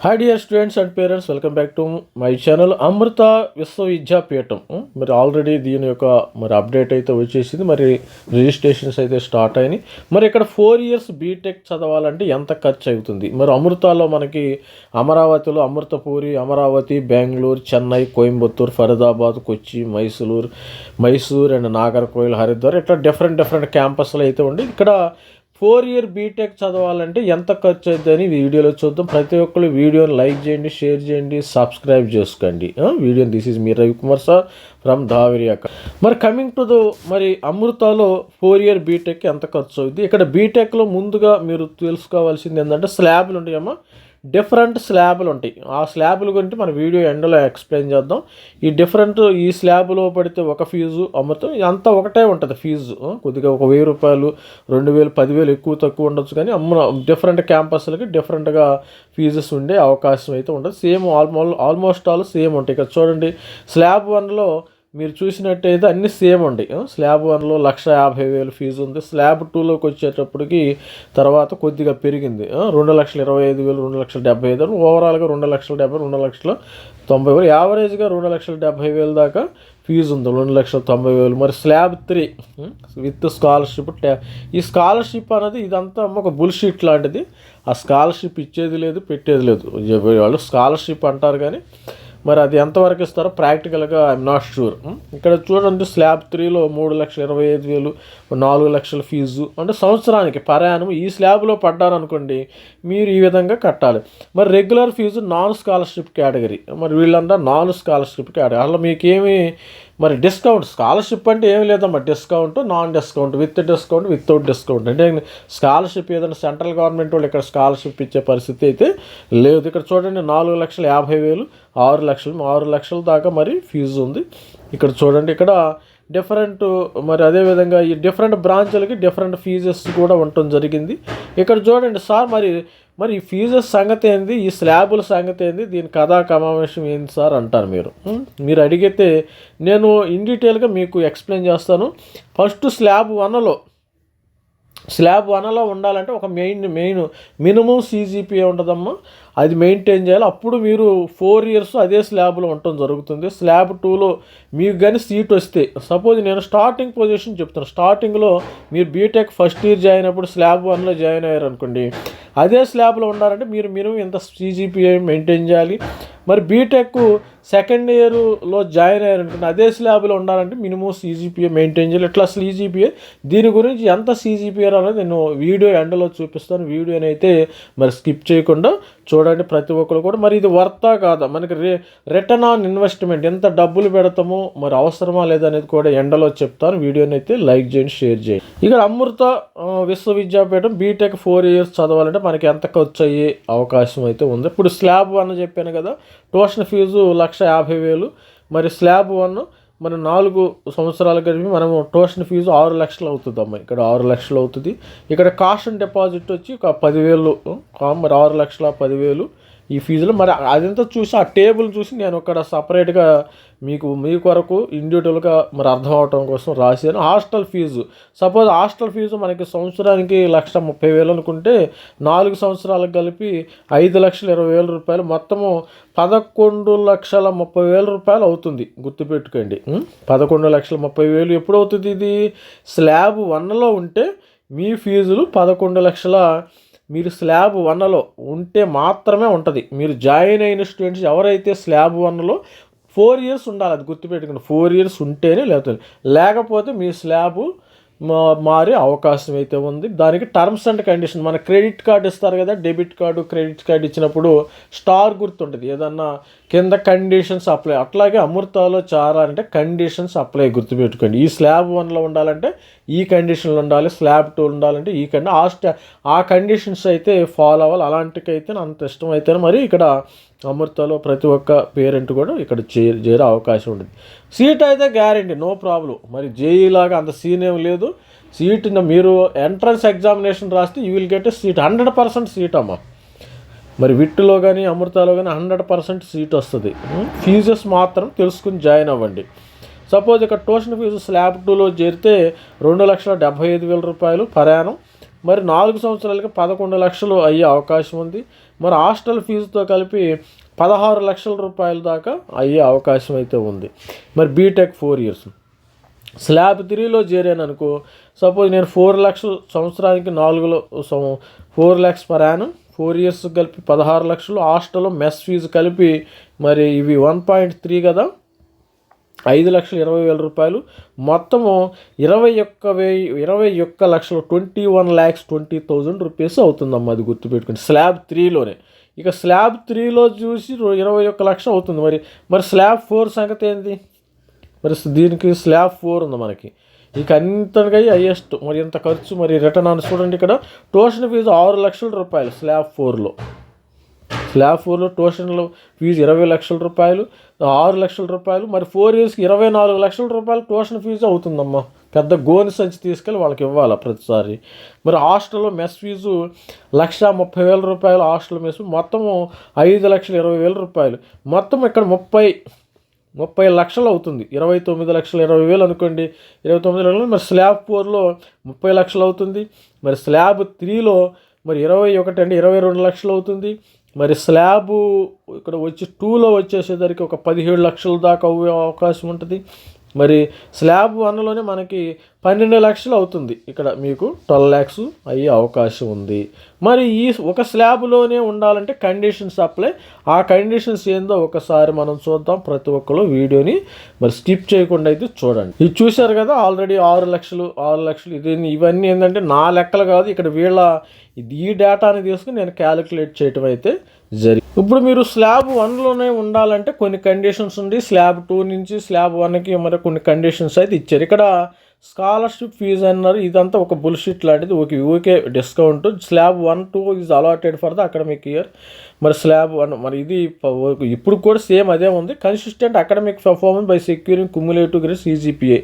Hi dear students and parents, welcome back to my channel Amrita Vishwa Vidyapeetham. మరి already దీని యొక్క update అయితే వచ్చేసింది. మరి రిజిస్ట్రేషన్స్ అయితే స్టార్ట్ అయినాయి. మరి ఇక్కడ 4 years బీటెక్ చదవాలంటే ఎంత ఖర్చు అవుతుంది? మరి అమృతాలో మనకి అమరావతిలో అమృతపూరి, అమరావతి, బెంగళూరు, చెన్నై, కోయంబత్తూర్, ఫరీదాబాద్, కొచ్చి, మైసూర్ అండ్ నాగర్కోయిల్, హరిద్వార్ ఇట్లా డిఫరెంట్ క్యాంపస్లు అయితే ఉండి ఇక్కడ 4 year బీటెక్ చదవాలంటే ఎంత ఖర్చు అవుతుందని వీడియోలో చూద్దాం. ప్రతి ఒక్కరు వీడియోని లైక్ చేయండి, షేర్ చేయండి, సబ్స్క్రైబ్ చేసుకోండి వీడియోని. This is me Ravikumar sir from ధావరి అక్క. మరి కమింగ్ టు మరి అమృతాలో 4 year బీటెక్ ఎంత ఖర్చు అవుతుంది? ఇక్కడ బీటెక్లో ముందుగా మీరు తెలుసుకోవాల్సింది ఏంటంటే స్లాబ్లు ఉంటాయమ్మా, డిఫరెంట్ స్లాబులు ఉంటాయి. ఆ స్లాబుల గురించి మన వీడియో ఎండ్లో ఎక్స్ప్లెయిన్ చేద్దాం. ఈ స్లాబులో పడితే ఒక ఫీజు అమృతం అంతా ఒకటే ఉంటుంది ఫీజు. కొద్దిగా ఒక 1000 రూపాయలు, 2000, 10,000 ఎక్కువ తక్కువ ఉండొచ్చు, కానీ డిఫరెంట్ క్యాంపస్లకి డిఫరెంట్గా ఫీజెస్ ఉండే అవకాశం అయితే ఉంటుంది. సేమ్ ఆల్మోస్ట్ ఆల్ సేమ్ ఉంటాయి. ఇక్కడ చూడండి, స్లాబ్ 1లో మీరు చూసినట్టయితే అన్నీ సేమ్ ఉంటాయి. స్లాబ్ 1లో 1,50,000 ఫీజు ఉంది. స్లాబ్ 2లోకి వచ్చేటప్పటికి తర్వాత కొద్దిగా పెరిగింది, 2,25,000, 2,70,000, ఓవరాల్గా 2,70,000, 2,90,000, యావరేజ్గా 2,70,000 దాకా ఫీజు ఉంది, 2,90,000. మరి స్లాబ్ 3 విత్ స్కాలర్షిప్. ఈ స్కాలర్షిప్ అనేది ఇదంతా ఒక బుల్షీట్ లాంటిది. ఆ స్కాలర్షిప్ ఇచ్చేది లేదు, పెట్టేది లేదు. వాళ్ళు స్కాలర్షిప్ అంటారు, కానీ మరి అది ఎంతవరకు ఇస్తారో ప్రాక్టికల్గా ఐఎమ్ నాట్ షూర్. ఇక్కడ చూడండి, స్లాబ్ 3లో 3,25,000, 4 లక్షల ఫీజు అంటే సంవత్సరానికి ప్రయాణం. ఈ స్లాబ్లో పడ్డారనుకోండి, మీరు ఈ విధంగా కట్టాలి. మరి regular fee non scholarship category. మరి వీళ్ళంతా నాన్ స్కాలర్షిప్ కేటగిరీ. అసలు మీకేమి మరి డిస్కౌంట్, స్కాలర్షిప్ అంటే ఏమి లేదమ్మా, discount, non discount, with discount, without discount. అంటే స్కాలర్షిప్ ఏదైనా సెంట్రల్ గవర్నమెంట్ వాళ్ళు ఇక్కడ స్కాలర్షిప్ ఇచ్చే పరిస్థితి అయితే లేదు. ఇక్కడ చూడండి, 4,50,000, 6 లక్షల దాకా మరి ఫీజు ఉంది. ఇక్కడ చూడండి, ఇక్కడ డిఫరెంట్ మరి అదేవిధంగా ఈ డిఫరెంట్ బ్రాంచ్లకి డిఫరెంట్ ఫీజెస్ కూడా ఉండటం జరిగింది. ఇక్కడ చూడండి సార్, మరి ఈ ఫీజెస్ సంగతి ఏంది, ఈ స్లాబుల సంగతి ఏంది, దీని కథా కమావేశం ఏంది సార్ అంటారు మీరు అడిగితే నేను ఇన్ డీటెయిల్గా మీకు ఎక్స్ప్లెయిన్ చేస్తాను. ఫస్ట్ స్లాబ్ 1లో ఉండాలంటే ఒక మినిమం CGPA ఉంటుందమ్మా, అది మెయింటైన్ చేయాలి. అప్పుడు మీరు 4 years అదే స్లాబ్లో ఉండటం జరుగుతుంది. స్లాబ్ 2లో మీకు కానీ సీట్ వస్తే, సపోజ్ నేను స్టార్టింగ్ పొజిషన్ చెప్తాను, స్టార్టింగ్లో మీరు బీటెక్ ఫస్ట్ ఇయర్ జాయిన్ అయినప్పుడు స్లాబ్ 1లో జాయిన్ అయ్యారు అనుకోండి, అదే స్లాబ్లో ఉండాలంటే మీరు మినిమం ఇంత CGPA మెయింటైన్ చేయాలి. మరి బీటెక్ సెకండ్ ఇయర్లో జాయిన్ అయ్యారనుకోండి, అదే స్లాబ్లో ఉండాలంటే మినిమం CGPA మెయింటైన్ చేయాలి. ఇట్లా CGPA దీని గురించి ఎంత CGPA అనేది నేను వీడియో ఎండ్లో చూపిస్తాను. వీడియోని అయితే మరి స్కిప్ చేయకుండా చూడండి ప్రతి ఒక్కరు కూడా. మరి ఇది వర్తా కాదా, మనకి రిటర్న్ ఆన్ ఇన్వెస్ట్మెంట్, ఎంత డబ్బులు పెడతామో మరి అవసరమా లేదనేది కూడా ఎండలో చెప్తాను. వీడియోని అయితే లైక్ చేయండి, షేర్ చేయండి. ఇక్కడ అమృత విశ్వవిద్యాపీఠం బీటెక్ 4 years చదవాలంటే మనకి ఎంత ఖర్చు అయ్యే అవకాశం అయితే ఉంది. ఇప్పుడు స్లాబ్ 1 చెప్పాను కదా, ట్యూషన్ ఫీజు 1,50,000. మరి స్లాబ్ 1 మరి 4 సంవత్సరాలు కలిపి మనము ట్యూషన్ ఫీజు 6 లక్షలు అవుతుంది అమ్మ. ఇక్కడ 6 లక్షలు అవుతుంది. ఇక్కడ కాస్ట్ అండ్ డిపాజిట్ వచ్చి ఒక 10,000, మరి 6,10,000 ఈ ఫీజులు. మరి అదంతా చూసి ఆ టేబుల్ చూసి నేను ఇక్కడ సపరేట్గా మీ కొరకు ఇండివిజువల్గా మరి అర్థం అవటం కోసం రాశాను. Hostel fee, suppose hostel fee మనకి సంవత్సరానికి 1,30,000 అనుకుంటే 4 సంవత్సరాలకు కలిపి 5,20,000 రూపాయలు, మొత్తము 11,30,000 రూపాయలు అవుతుంది. గుర్తుపెట్టుకోండి, 11,30,000 ఎప్పుడు అవుతుంది? ఇది స్లాబ్ 1లో ఉంటే మీ ఫీజులు 11 లక్షల. మీరు స్లాబ్ 1లో ఉంటే మాత్రమే ఉంటుంది. మీరు జాయిన్ అయిన స్టూడెంట్స్ ఎవరైతే స్లాబ్ 1లో 4 years ఉండాలి, అది గుర్తుపెట్టుకుని 4 years ఉంటేనే లేకపోతే మీ స్లాబ్ మారే అవకాశం అయితే ఉంది. దానికి టర్మ్స్ అండ్ కండిషన్, మన క్రెడిట్ కార్డు ఇస్తారు కదా, డెబిట్ కార్డు, క్రెడిట్ కార్డు ఇచ్చినప్పుడు స్టార్ గుర్తుంటుంది, ఏదన్నా కింద కండిషన్స్ అప్లై. అట్లాగే అమృతాలో చేరాలంటే కండిషన్స్ అప్లై, గుర్తుపెట్టుకోండి. ఈ స్లాబ్ 1లో ఉండాలంటే ఈ కండిషన్లు ఉండాలి, స్లాబ్ 2 ఉండాలంటే ఈ ఆ కండిషన్స్ అయితే ఫాలో అవ్వాలి. అలాంటికైతే అంత ఇష్టం అయితే మరి ఇక్కడ అమృతలో ప్రతి ఒక్క పేరెంట్ కూడా ఇక్కడ చేరే అవకాశం ఉంటుంది. సీట్ అయితే గ్యారెంటీ, నో ప్రాబ్లం. మరి JEE లాగా అంత సీన్ ఏం లేదు. సీట్ మీరు ఎంట్రన్స్ ఎగ్జామినేషన్ రాస్తే you will get seat, 100% seat అమ్మ. మరి విట్టులో కానీ అమృతలో కానీ 100% సీట్ వస్తుంది. ఫీజెస్ మాత్రం తెలుసుకుని జాయిన్ అవ్వండి. సపోజ్ ఇక్కడ ట్యూషన్ ఫీజు స్లాబ్ 2లో చేరితే 2,75,000 రూపాయలు ప్రయాణం. మరి 4 సంవత్సరాలకి 11 లక్షలు అయ్యే అవకాశం ఉంది. మరి హాస్టల్ ఫీజుతో కలిపి 16 లక్షల రూపాయల దాకా అయ్యే అవకాశం అయితే ఉంది. మరి బీటెక్ 4 ఇయర్స్ స్లాబ్ 3లో చేరాను అనుకో, సపోజ్ నేను 4 లక్షలు సంవత్సరానికి 4 lakhs పర్ యానం, 4 years కలిపి 16 లక్షలు, హాస్టల్ మెస్ ఫీజు కలిపి మరి ఇవి 1.3 కదా, 5,20,000 రూపాయలు, మొత్తము 21 లక్షలు 21,20,000 రూపీస్ అవుతుందమ్మా. అది గుర్తుపెట్టుకోండి స్లాబ్ 3లోనే. ఇక స్లాబ్ 3లో చూసి 21 లక్షలు అవుతుంది. మరి స్లాబ్ 4 సంగతి ఏంటి? మరి దీనికి స్లాబ్ 4 ఉంది మనకి. ఇక అంతగా హైయెస్ట్. మరి ఎంత ఖర్చు, మరి రిటర్న్ అని చూడండి. ఇక్కడ ట్యూషన్ ఫీజు 6 లక్షల రూపాయలు స్లాబ్ 4లో. స్లాబ్ 4లో ట్యూషన్లో ఫీజు 20 లక్షల రూపాయలు, 6 లక్షల రూపాయలు. మరి 4 yearsకి 24 లక్షల రూపాయలు ట్యూషన్ ఫీజు అవుతుందమ్మా. పెద్ద గోని సంచి తీసుకెళ్ళి వాళ్ళకి ఇవ్వాలి ప్రతిసారి. మరి హాస్టల్లో మెస్ ఫీజు 1,30,000 రూపాయలు, హాస్టల్ మెస్ మొత్తము 5,20,000 రూపాయలు. మొత్తం ఇక్కడ 30 లక్షలు అవుతుంది. 29,20,000 అనుకోండి, 29 లక్షలు. మరి స్లాబ్ 4లో 30 లక్షలు అవుతుంది. మరి స్లాబ్ 3లో మరి 22 లక్షలు అవుతుంది. మరి స్లాబు ఇక్కడ వచ్చి 2లో వచ్చేసేసరికి ఒక 17 లక్షల దాకా అవ్వే అవకాశం ఉంటుంది. మరి స్లాబ్ 1లోనే మనకి 12 లక్షలు అవుతుంది. ఇక్కడ మీకు 12 lakhs అయ్యే అవకాశం ఉంది. మరి ఈ ఒక స్లాబ్లోనే ఉండాలంటే కండిషన్స్ అప్లై. ఆ కండిషన్స్ ఏందో ఒకసారి మనం చూద్దాం. ప్రతి ఒక్కరు వీడియోని మరి స్కిప్ చేయకుండా అయితే చూడండి. ఇది చూశారు కదా, ఆల్రెడీ 6 లక్షలు ఇవన్నీ ఏంటంటే నా లెక్కలు కాదు, ఇక్కడ ఈ డేటాని తీసుకుని నేను క్యాలిక్యులేట్ చేయటం అయితే జరిగింది. ఇప్పుడు మీరు స్లాబ్ 1లోనే ఉండాలంటే కొన్ని కండిషన్స్ ఉంది. స్లాబ్ 2 నుంచి స్లాబ్ 1కి మరి కొన్ని కండిషన్స్ అయితే ఇచ్చారు. ఇక్కడ స్కాలర్షిప్ ఫీజు అన్నారు, ఇదంతా ఒక బుల్షిట్ లాంటిది. Okay discount. Slab 1-2 is allotted for the academic year. మరి స్లాబ్ 1 మరి ఇది ఇప్పుడు కూడా సేమ్ అదే ఉంది. Consistent academic performance by securing cumulative grade CGPA.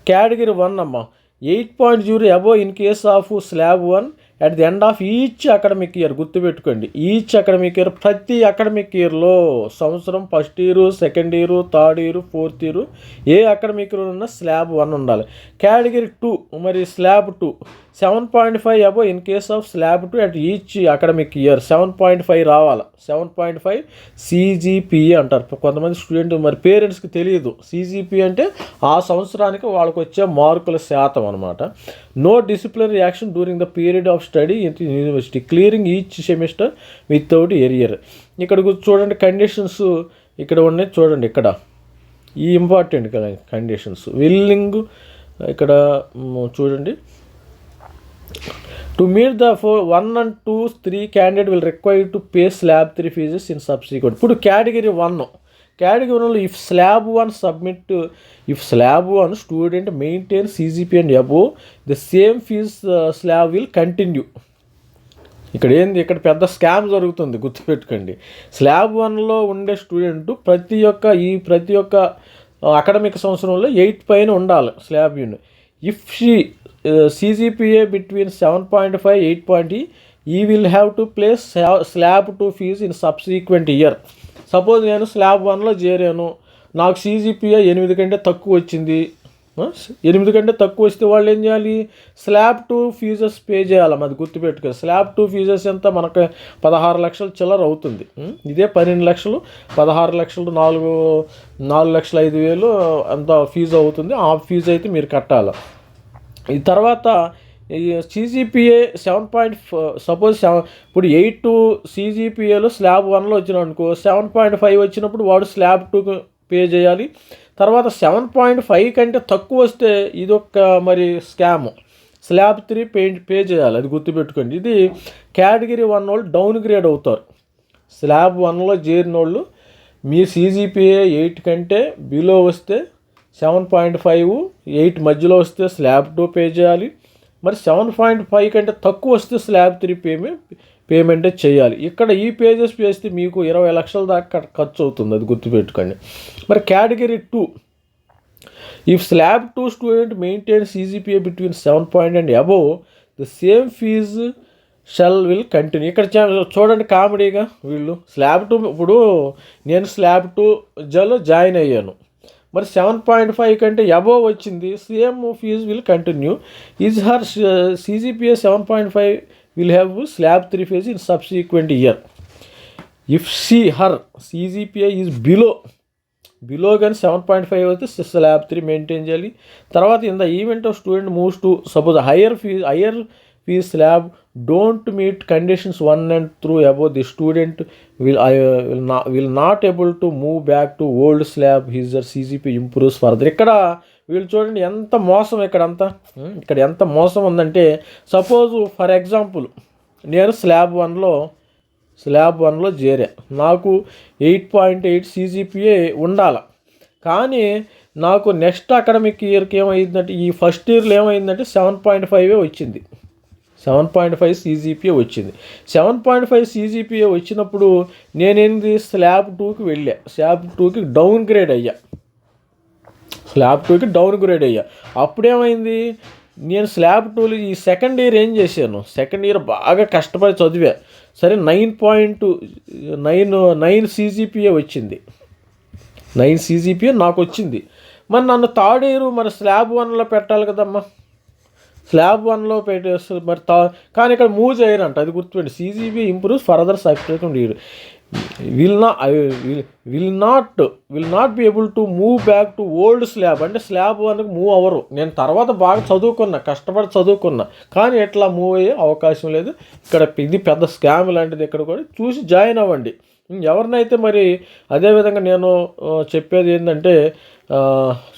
Category 1 అమ్మా 8.0 above in case of slab 1 at the end of each academic year. గుర్తుపెట్టుకోండి, each academic year, ప్రతి అకాడమిక్ ఇయర్లో సంవత్సరం 1st year, 2nd year, 3rd year, 4th year ఏ academic year ఉన్నా slab 1 ఉండాలి. Category 2 మరి slab 2 7.5 above in case of slab 2 at each academic year. 7.5 రావాలి. 7.5 CGPA అంటారు. కొంతమంది స్టూడెంట్ మరి పేరెంట్స్కి తెలియదు. CGPA అంటే ఆ సంవత్సరానికి వాళ్ళకి వచ్చే మార్కుల శాతం అనమాట. No disciplinary action during the period of study in university, clearing each semester without arrear. ఇక్కడ చూడండి కండిషన్స్ ఇక్కడ ఉన్నాయి చూడండి. ఇక్కడ ఈ ఇంపార్టెంట్ కండిషన్స్ విల్లింగ్ ఇక్కడ చూడండి. To meet the 1 and 2, 3 candidate will require to pay slab 3 fees in subsequent. ఇప్పుడు category 1 if slab 1 student maintain CGPA and above, the same fees slab will continue. ఇక్కడ పెద్ద స్కామ్ జరుగుతుంది, గుర్తుపెట్టుకోండి. Slab 1లో ఉండే student ప్రతి ఒక్క అకాడమిక్ సంవత్సరంలో 8 పైన ఉండాలి slab unit. If CGPA between 7.5 8.0, he will have to place slab 2 fees in subsequent year. Suppose నేను స్లాబ్ 1లో చేరాను, నాకు CGPA 8 కంటే తక్కువ వచ్చింది. 8 కంటే తక్కువ వస్తే వాళ్ళు ఏం చేయాలి? స్లాబ్ 2 ఫీజెస్ పే చేయాలి. అది గుర్తుపెట్టుకోవాలి. స్లాబ్ 2 ఫీజెస్ ఎంత మనకు 16 లక్షలు చిల్లర అవుతుంది. ఇదే 12 లక్షలు, 16 లక్షలు 4,05,000 అంత ఫీజు అవుతుంది. ఆ ఫీజు అయితే మీరు కట్టాలి. ఈ తర్వాత CGPA 7.5 సపోజ్ ఇప్పుడు 8 CGPAలో స్లాబ్ 1లో వచ్చినాడు అనుకో, 7.5 వచ్చినప్పుడు వాడు స్లాబ్ 2 పే చేయాలి. తర్వాత 7.5 కంటే తక్కువ వస్తే ఇదొక మరి స్కామ్. స్లాబ్ 3 పే చేయాలి. అది గుర్తుపెట్టుకోండి. ఇది కేటగిరీ 1 వాళ్ళు డౌన్ గ్రేడ్ అవుతారు. స్లాబ్ 1లో చేరిన వాళ్ళు మీ CGPA 8 కంటే బిలో వస్తే 7.5, 8 మధ్యలో వస్తే స్లాబ్ 2 పే చేయాలి. మరి 7.5 కంటే తక్కువ వస్తే స్లాబ్ 3 పేమెంటే చేయాలి. ఇక్కడ ఈ పేజెస్ చేస్తే మీకు 20 లక్షల దాకా ఖర్చు అవుతుంది. అది గుర్తుపెట్టుకోండి. మరి category 2 if slab 2 student maintain CGPA between 7 and above, the same fee will continue. ఇక్కడ చూడండి కామెడీగా వీళ్ళు స్లాబ్ 2 ఇప్పుడు నేను స్లాబ్ 2లో జాయిన్ అయ్యాను. మరి 7.5 కంటే అబోవ్ వచ్చింది, same fee will continue. Is her CGPA 7.5 will have slab 3 fee in subsequent year. If her CGPA is below కానీ 7.5 అయితే స్లాబ్ 3 మెయింటైన్ చేయాలి. తర్వాత in the event of student moves to suppose higher fee slab don't meet conditions 1 and 2 above the student will not able to move back to old slab his CGPA improves further. ఇక్కడ వీళ్ళు చూడండి ఎంత మోసం, ఇక్కడ ఎంత మోసం ఉందంటే, suppose for example నేను స్లాబ్ వన్లో చేరా, నాకు 8.8 CGPA ఉండాలి. కానీ నాకు నెక్స్ట్ అకాడమిక్ ఇయర్కి ఏమైందంటే, ఈ ఫస్ట్ ఇయర్లో ఏమైందంటే 7.5 వచ్చింది. 7.5 CGPA వచ్చింది. 7.5 CGPA వచ్చినప్పుడు నేనేంది స్లాబ్ 2కి వెళ్ళా, స్లాబ్ 2కి డౌన్ గ్రేడ్ అయ్యా. అప్పుడేమైంది, నేను స్లాబ్ 2లో ఈ సెకండ్ ఇయర్ ఏం చేశాను, సెకండ్ ఇయర్ బాగా కష్టపడి చదివా. సరే 9.9 CGPA వచ్చింది. 9 CGPA నాకు వచ్చింది. మరి నన్ను థర్డ్ ఇయర్ మరి స్లాబ్ 1లో పెట్టాలి కదమ్మా. స్లాబ్ 1లో పెట్టేస్తారు మరి కానీ ఇక్కడ మూవ్ చేయరంట, అది గుర్తుపెట్టి. CGPA improves further substitution will not be able to move back to old slab. అంటే స్లాబ్ 1కి మూవ్ అవ్వరు. నేను తర్వాత బాగా కష్టపడి చదువుకున్నా, కానీ ఎట్లా మూవ్ అయ్యే అవకాశం లేదు. ఇక్కడ ఇది పెద్ద స్కామ్ లాంటిది. ఇక్కడ కూడా చూసి జాయిన్ అవ్వండి ఎవరినైతే. మరి అదేవిధంగా నేను చెప్పేది ఏంటంటే,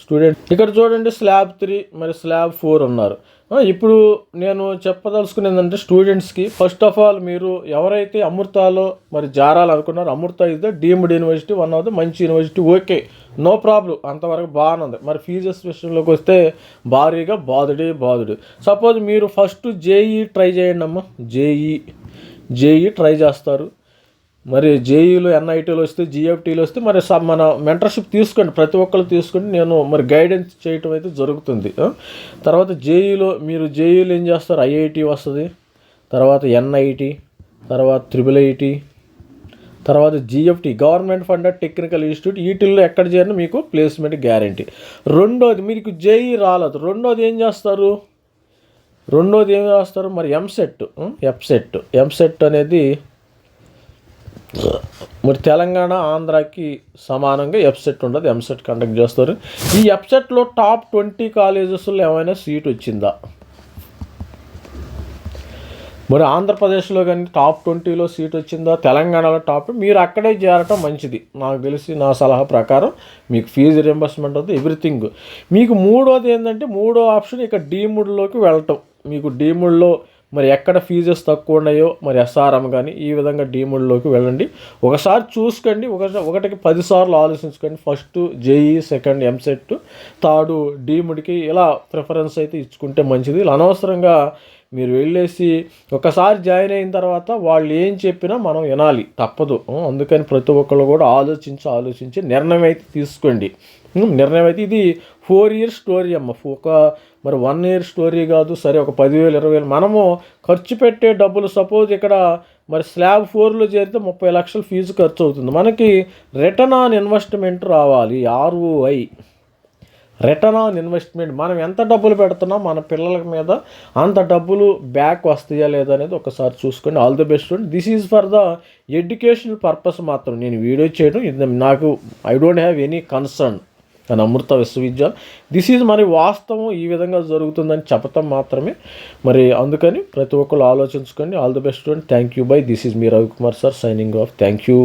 స్టూడెంట్ ఇక్కడ చూడండి స్లాబ్ 3 మరి స్లాబ్ 4 ఉన్నారు. ఇప్పుడు నేను చెప్పదలుచుకునేది ఏంటంటే స్టూడెంట్స్కి, ఫస్ట్ ఆఫ్ ఆల్ మీరు ఎవరైతే అమృతాలో మరి జారాలనుకున్నారో, Amrita is the deemed university, one of the మంచి యూనివర్సిటీ, ఓకే, నో ప్రాబ్లం, అంతవరకు బాగానే ఉంది. మరి ఫీజెస్ విషయంలోకి వస్తే భారీగా బాధుడు. సపోజ్ మీరు ఫస్ట్ JEE ట్రై చేయండి అమ్మ. JEE ట్రై చేస్తారు. మరి JEEలో NITలో వస్తే, GFTలో వస్తే మరి మన మెంటర్షిప్ తీసుకోండి, ప్రతి ఒక్కరు తీసుకోండి. నేను మరి గైడెన్స్ చేయటం అయితే జరుగుతుంది. తర్వాత JEEలో ఏం చేస్తారు, IIT వస్తుంది, తర్వాత NIT, తర్వాత IIIT, తర్వాత GFT government funded technical institute. వీటిల్లో ఎక్కడ చేరినా మీకు ప్లేస్మెంట్ గ్యారంటీ. రెండోది మీకు JEE రాలేదు, రెండోది ఏం చేస్తారు మరి ఎంసెట్ అనేది మరి తెలంగాణ ఆంధ్రాకి సమానంగా ఎంసెట్ ఉండదు, ఎంసెట్ కండక్ట్ చేస్తారు. ఈ ఎంసెట్లో టాప్ 20 కాలేజెస్లో ఏమైనా సీట్ వచ్చిందా? మరి ఆంధ్రప్రదేశ్లో కానీ టాప్ 20లో సీట్ వచ్చిందా? తెలంగాణలో టాప్, మీరు అక్కడే చేరటం మంచిది. నాకు తెలిసి నా సలహా ప్రకారం మీకు ఫీజు రింబర్స్మెంట్ అవుతుంది, ఎవ్రీథింగ్. మీకు మూడోది ఏంటంటే, మూడో ఆప్షన్ ఇక డీమ్డ్లోకి వెళ్ళటం. మీకు డీమ్డ్లో మరి ఎక్కడ ఫీజెస్ తక్కువ ఉన్నాయో, మరి SRM కానీ ఈ విధంగా డీమ్డ్లోకి వెళ్ళండి. ఒకసారి చూసుకోండి, ఒకటికి 10 సార్లు ఆలోచించుకోండి. First JEE, second EAMCET, third డీమ్డ్కి ఇలా ప్రిఫరెన్స్ అయితే ఇచ్చుకుంటే మంచిది. ఇలా అనవసరంగా మీరు వెళ్ళేసి ఒకసారి జాయిన్ అయిన తర్వాత వాళ్ళు ఏం చెప్పినా మనం వినాలి, తప్పదు. అందుకని ప్రతి ఒక్కళ్ళు కూడా ఆలోచించి నిర్ణయం అయితే తీసుకోండి. నిర్ణయం అయితే ఇది 4 years స్టోరీ అమ్మ, మరి 1 year స్టోరీ కాదు. సరే ఒక 10,000 20,000 మనము ఖర్చు పెట్టే డబ్బులు, సపోజ్ ఇక్కడ మరి స్లాబ్ 4లో చేరితే 30 లక్షలు ఫీజు ఖర్చు అవుతుంది. మనకి రిటర్న్ ఆన్ ఇన్వెస్ట్మెంట్ రావాలి, ROI, రిటర్న్ ఆన్ ఇన్వెస్ట్మెంట్. మనం ఎంత డబ్బులు పెడుతున్నాం మన పిల్లల మీద, అంత డబ్బులు బ్యాక్ వస్తాయా లేదా అనేది ఒకసారి చూసుకోండి. All the best. This is for the educational purpose మాత్రం నేను వీడియో చేయడం. ఇది నాకు I don't have any concern అని అమృత విశ్వవిద్యాలయం. దిస్ ఈజ్ మరి వాస్తవం, ఈ విధంగా జరుగుతుందని చెప్పటం మాత్రమే. మరి అందుకని ప్రతి ఒక్కరు ఆలోచించుకోండి. All the best. Thank you. This is me Ravikumar sir signing off. Thank you.